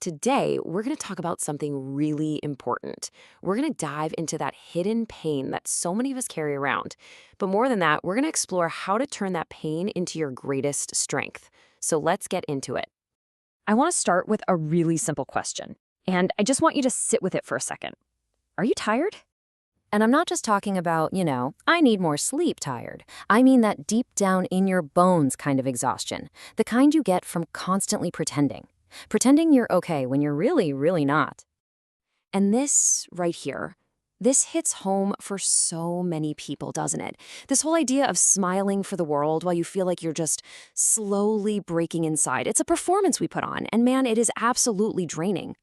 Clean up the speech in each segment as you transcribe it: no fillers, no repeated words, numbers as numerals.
Today, we're going to talk about something really important. We're going to dive into that hidden pain that so many of us carry around. But more than that, we're going to explore how to turn that pain into your greatest strength. So let's get into it. I want to start with a really simple question, and I just want you to sit with it for a second. Are you tired? And I'm not just talking about, I need more sleep tired. I mean that deep down in your bones kind of exhaustion, the kind you get from constantly pretending. Pretending you're okay when you're really, really not. And this right here, this hits home for so many people, doesn't it? This whole idea of smiling for the world while you feel like you're just slowly breaking inside. It's a performance we put on, and man, it is absolutely draining.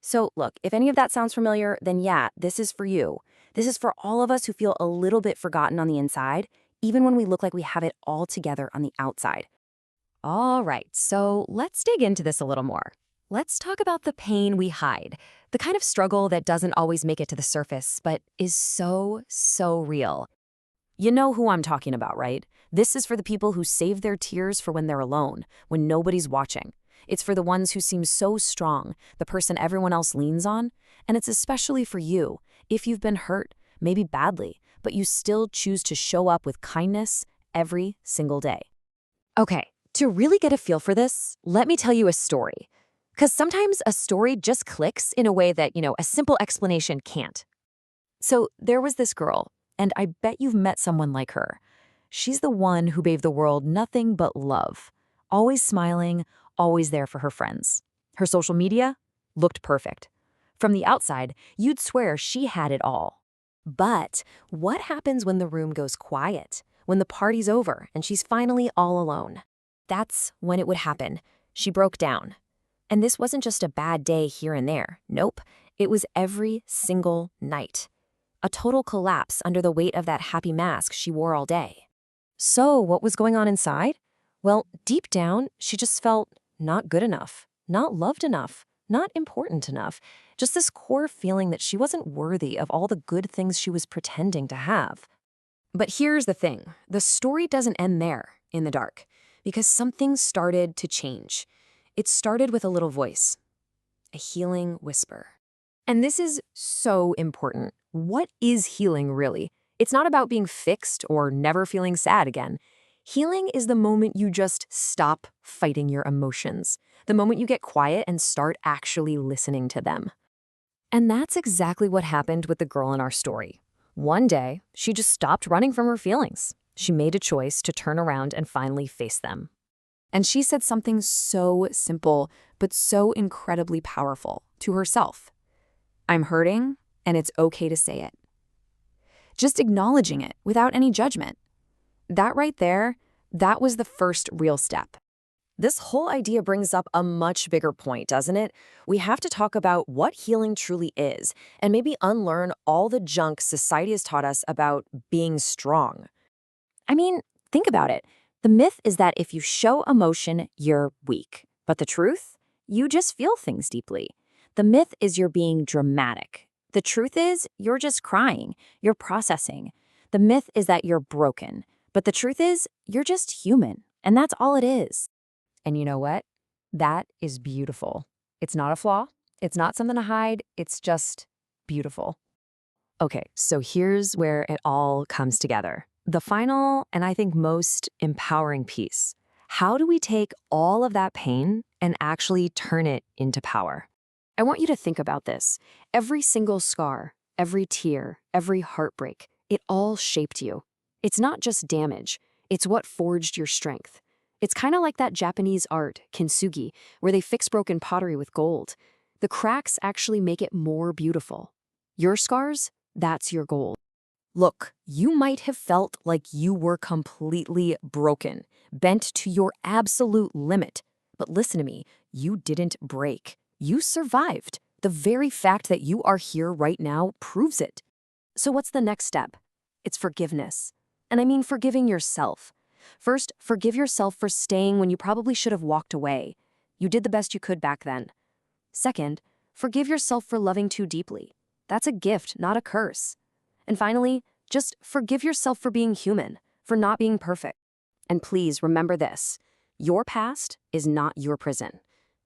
So look, if any of that sounds familiar, then yeah, this is for you. This is for all of us who feel a little bit forgotten on the inside, even when we look like we have it all together on the outside. All right, so let's dig into this a little more. Let's talk about the pain we hide, the kind of struggle that doesn't always make it to the surface, but is so, so real. You know who I'm talking about, right? This is for the people who save their tears for when they're alone, when nobody's watching. It's for the ones who seem so strong, the person everyone else leans on. And it's especially for you, if you've been hurt, maybe badly, but you still choose to show up with kindness every single day. Okay, to really get a feel for this, let me tell you a story. Because sometimes a story just clicks in a way that, a simple explanation can't. So there was this girl, and I bet you've met someone like her. She's the one who gave the world nothing but love. Always smiling, always there for her friends. Her social media looked perfect. From the outside, you'd swear she had it all. But what happens when the room goes quiet? When the party's over and she's finally all alone? That's when it would happen. She broke down. And this wasn't just a bad day here and there. Nope, it was every single night. A total collapse under the weight of that happy mask she wore all day. So what was going on inside? Well, deep down, she just felt not good enough, not loved enough, not important enough. Just this core feeling that she wasn't worthy of all the good things she was pretending to have. But here's the thing. The story doesn't end there, in the dark, because something started to change. It started with a little voice, a healing whisper. And this is so important. What is healing, really? It's not about being fixed or never feeling sad again. Healing is the moment you just stop fighting your emotions, the moment you get quiet and start actually listening to them. And that's exactly what happened with the girl in our story. One day, she just stopped running from her feelings. She made a choice to turn around and finally face them. And she said something so simple, but so incredibly powerful to herself. I'm hurting, and it's okay to say it. Just acknowledging it without any judgment. That right there, that was the first real step. This whole idea brings up a much bigger point, doesn't it? We have to talk about what healing truly is, and maybe unlearn all the junk society has taught us about being strong. I mean, think about it. The myth is that if you show emotion, you're weak. But the truth? You just feel things deeply. The myth is you're being dramatic. The truth is you're just crying. You're processing. The myth is that you're broken. But the truth is you're just human. And that's all it is. And you know what? That is beautiful. It's not a flaw. It's not something to hide. It's just beautiful. Okay, so here's where it all comes together. The final, and I think most empowering piece. How do we take all of that pain and actually turn it into power? I want you to think about this. Every single scar, every tear, every heartbreak, it all shaped you. It's not just damage. It's what forged your strength. It's kind of like that Japanese art, kintsugi, where they fix broken pottery with gold. The cracks actually make it more beautiful. Your scars, that's your gold. Look, you might have felt like you were completely broken, bent to your absolute limit. But listen to me, you didn't break. You survived. The very fact that you are here right now proves it. So what's the next step? It's forgiveness. And I mean forgiving yourself. First, forgive yourself for staying when you probably should have walked away. You did the best you could back then. Second, forgive yourself for loving too deeply. That's a gift, not a curse. And finally, just forgive yourself for being human, for not being perfect. And please remember this, your past is not your prison.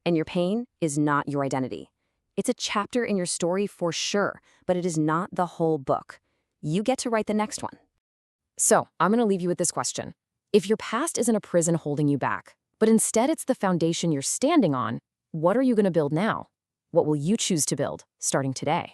And your pain is not your identity. It's a chapter in your story for sure, but it is not the whole book. You get to write the next one. So, I'm going to leave you with this question. If your past isn't a prison holding you back, but instead it's the foundation you're standing on, what are you going to build now? What will you choose to build starting today?